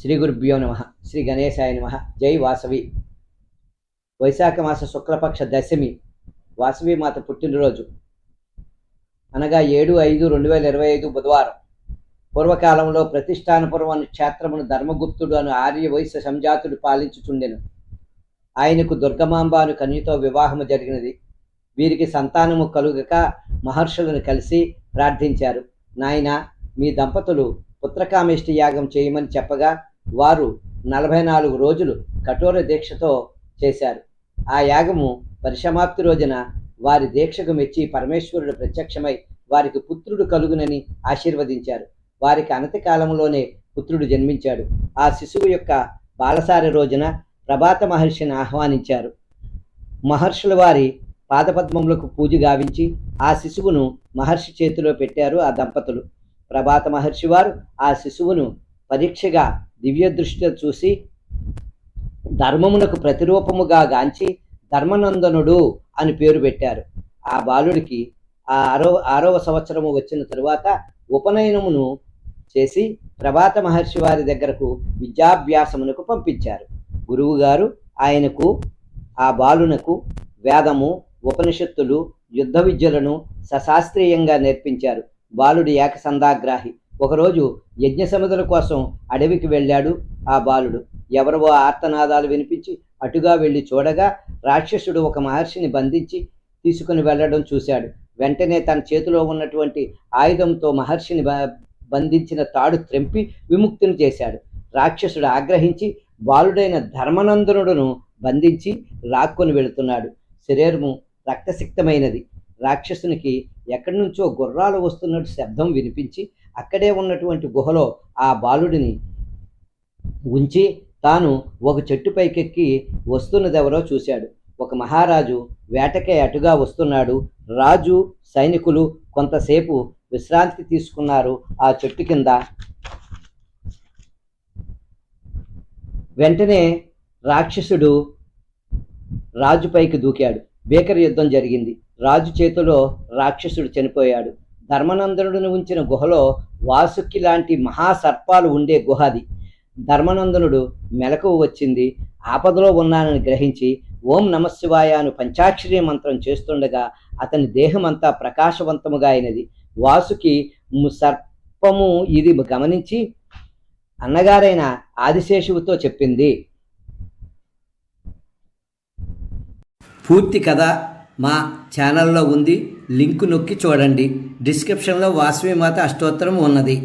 శ్రీ గురుభ్యో నమ. శ్రీ గణేశాయ నమ. జై వాసవి. వైశాఖ మాస శుక్లపక్ష దశమి వాసవి మాత పుట్టినరోజు అనగా 7/5/2025 బుధవారం. పూర్వకాలంలో ప్రతిష్టానపురం అను క్షేత్రమును ధర్మగుప్తుడు అను ఆర్య వైశ్య సంజాతుడు పాలించుచుండెను. ఆయనకు దుర్గమాంబ అను కన్యతో వివాహము జరిగినది. వీరికి సంతానము కలుగక మహర్షులను కలిసి ప్రార్థించారు. నాయన, మీ దంపతులు పుత్రకామేష్టి యాగం చేయమని చెప్పగా వారు 44 రోజులు కఠోర దీక్షతో చేశారు. ఆ యాగము పరిసమాప్తి రోజున వారి దీక్షకు మెచ్చి పరమేశ్వరుడు ప్రత్యక్షమై వారికి పుత్రుడు కలుగునని ఆశీర్వదించారు. వారికి అనతి కాలంలోనే పుత్రుడు జన్మించాడు. ఆ శిశువు యొక్క బాలసారి రోజున ప్రభాత మహర్షిని ఆహ్వానించారు. మహర్షుల వారి పాదపద్మములకు పూజ గావించి ఆ శిశువును మహర్షి చేతిలో పెట్టారు ఆ దంపతులు. ప్రభాత మహర్షి వారు ఆ శిశువును పరీక్షగా దివ్య దృష్టితో చూసి ధర్మమునకు ప్రతిరూపముగా గాంచి ధర్మనందనుడు అని పేరు పెట్టారు. ఆ బాలుడికి ఆ 6వ సంవత్సరము వచ్చిన తరువాత ఉపనయనమును చేసి ప్రభాత మహర్షి వారి దగ్గరకు విద్యాభ్యాసమునకు పంపించారు. గురువుగారు ఆయనకు ఆ బాలునకు వేదము, ఉపనిషత్తులు, యుద్ధ విద్యలను సశాస్త్రీయంగా నేర్పించారు. బాలుడు ఏకసంధాగ్రాహి. ఒకరోజు యజ్ఞ సమిధుల కోసం అడవికి వెళ్ళాడు ఆ బాలుడు. ఎవరో ఆర్తనాదాలు వినిపించి అటుగా వెళ్ళి చూడగా రాక్షసుడు ఒక మహర్షిని బంధించి తీసుకుని వెళ్ళడం చూశాడు. వెంటనే తన చేతిలో ఉన్నటువంటి ఆయుధంతో మహర్షిని బంధించిన తాడు త్రెంపి విముక్తిని చేశాడు. రాక్షసుడు ఆగ్రహించి బాలుడైన ధర్మనందనుడును బంధించి లాక్కొని వెళుతున్నాడు. శరీరము రక్తసిక్తమైనది. రాక్షసునికి ఎక్కడి నుంచో గుర్రాలు వస్తున్నట్టు శబ్దం వినిపించి అక్కడే ఉన్నటువంటి గుహలో ఆ బాలుడిని ఉంచి తాను ఒక చెట్టు పైకెక్కి వస్తున్నదెవరో చూశాడు. ఒక మహారాజు వేటకే అటుగా వస్తున్నాడు. రాజు సైనికులు కొంతసేపు విశ్రాంతి తీసుకున్నారు ఆ చెట్టు కింద. వెంటనే రాక్షసుడు రాజుపైకి దూకాడు. భీకర యుద్ధం జరిగింది. రాజు చేతిలో రాక్షసుడు చనిపోయాడు. ధర్మనందనుడిని ఉంచిన గుహలో వాసుకి లాంటి మహాసర్పాలు ఉండే గుహ అది. ధర్మనందనుడు మెలకువ వచ్చింది. ఆపదలో ఉన్నానని గ్రహించి ఓం నమశివాయ అను పంచాక్షరీ మంత్రం చేస్తుండగా అతని దేహమంతా ప్రకాశవంతముగా అయినది. వాసుకి సర్పము ఇది గమనించి అన్నగారైన ఆదిశేషువుతో చెప్పింది. పూర్తి కథ మా ఛానల్లో ఉంది. లింకు నొక్కి చూడండి. డిస్క్రిప్షన్లో వాసవి మాత అష్టోత్తరం ఉన్నది.